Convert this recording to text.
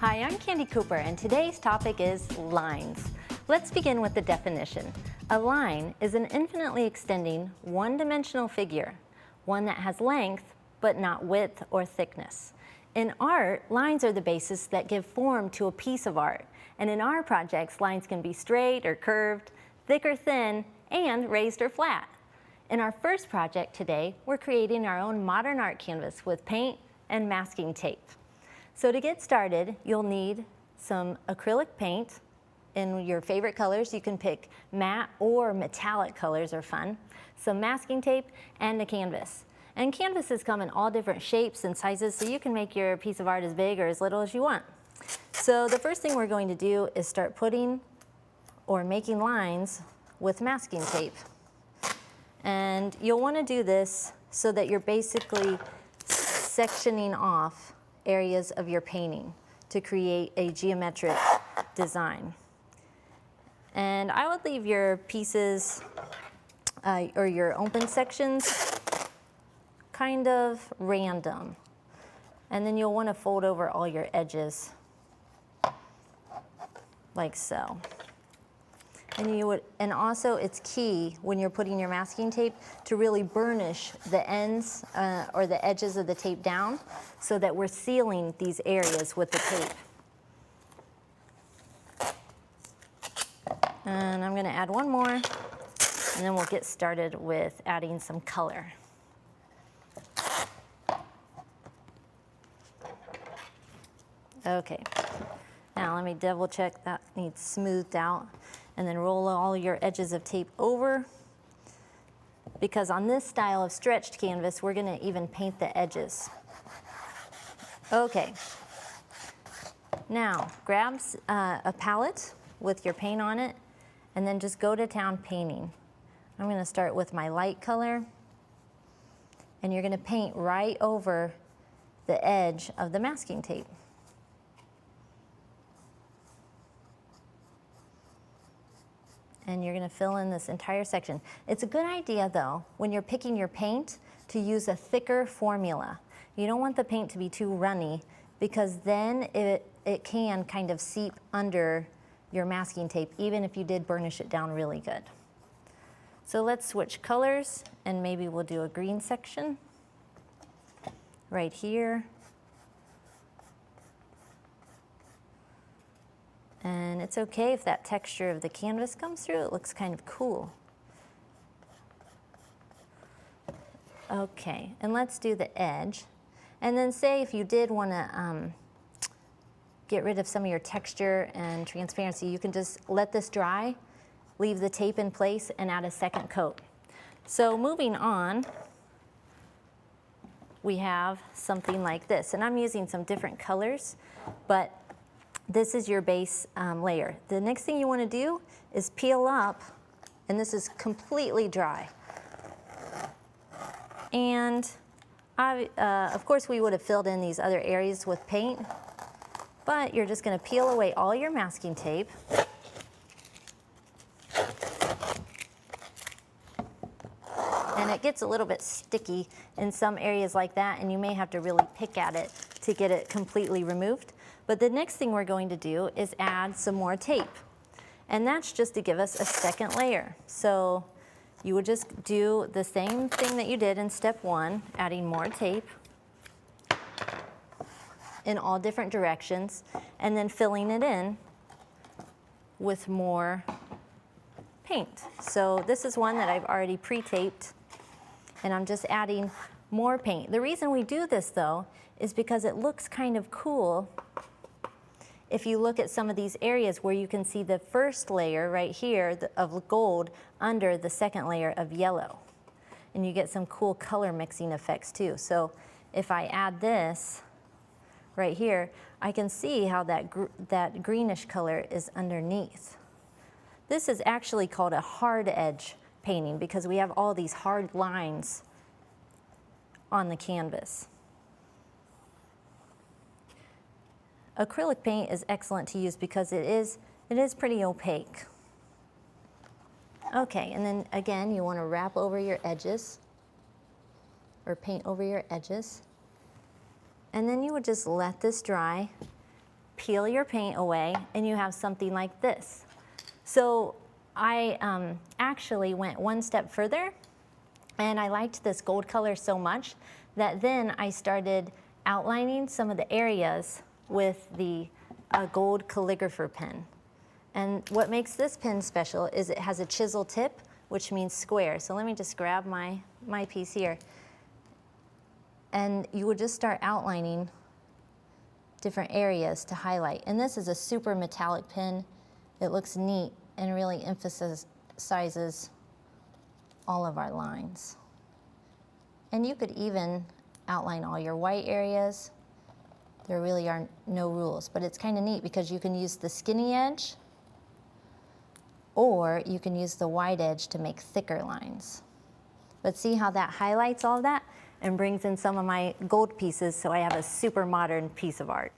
Hi, I'm Candie Cooper, and today's topic is lines. Let's begin with the definition. A line is an infinitely extending, one-dimensional figure, one that has length, but not width or thickness. In art, lines are the basis that give form to a piece of art. And in our projects, lines can be straight or curved, thick or thin, and raised or flat. In our first project today, we're creating our own modern art canvas with paint and masking tape. So to get started, you'll need some acrylic paint in your favorite colors. You can pick matte or metallic colors are fun, some masking tape, and a canvas. And canvases come in all different shapes and sizes, so you can make your piece of art as big or as little as you want. So the first thing we're going to do is start putting or making lines with masking tape. And you'll want to do this so that you're basically sectioning off areas of your painting to create a geometric design. And I would leave your pieces or your open sections kind of random. And then you'll want to fold over all your edges like so. And also it's key when you're putting your masking tape to really burnish the ends or the edges of the tape down so that we're sealing these areas with the tape. And I'm going to add one more, and then we'll get started with adding some color. Okay, now let me double check that needs smoothed out. And then roll all your edges of tape over, because on this style of stretched canvas, we're gonna even paint the edges. Okay, now grab a palette with your paint on it, and then just go to town painting. I'm gonna start with my light color, and you're gonna paint right over the edge of the masking tape. And you're going to fill in this entire section. It's a good idea, though, when you're picking your paint, to use a thicker formula. You don't want the paint to be too runny, because then it can kind of seep under your masking tape, even if you did burnish it down really good. So let's switch colors, and maybe we'll do a green section right here. And it's okay if that texture of the canvas comes through. It looks kind of cool. Okay, and let's do the edge. And then say if you did want to get rid of some of your texture and transparency, you can just let this dry, leave the tape in place, and add a second coat. So moving on, we have something like this. And I'm using some different colors, but this is your base layer. The next thing you want to do is peel up, and this is completely dry. And of course we would have filled in these other areas with paint, but you're just going to peel away all your masking tape. And it gets a little bit sticky in some areas like that, and you may have to really pick at it to get it completely removed. But the next thing we're going to do is add some more tape. And that's just to give us a second layer. So you would just do the same thing that you did in step one, adding more tape in all different directions, and then filling it in with more paint. So this is one that I've already pre-taped, and I'm just adding more paint. The reason we do this, though, is because it looks kind of cool if you look at some of these areas where you can see the first layer right here of gold under the second layer of yellow. And you get some cool color mixing effects too. So if I add this right here, I can see how that greenish color is underneath. This is actually called a hard edge painting because we have all these hard lines on the canvas. Acrylic paint is excellent to use because it is pretty opaque. Okay, and then again, you want to wrap over your edges or paint over your edges. And then you would just let this dry, peel your paint away and you have something like this. So I actually went one step further, and I liked this gold color so much that then I started outlining some of the areas with the gold calligrapher pen. And what makes this pen special is it has a chisel tip, which means square. So let me just grab my piece here. And you would just start outlining different areas to highlight. And this is a super metallic pen. It looks neat and really emphasizes all of our lines. And you could even outline all your white areas. There really are no rules, but it's kind of neat because you can use the skinny edge, or you can use the wide edge to make thicker lines. But see how that highlights all that and brings in some of my gold pieces, so I have a super modern piece of art.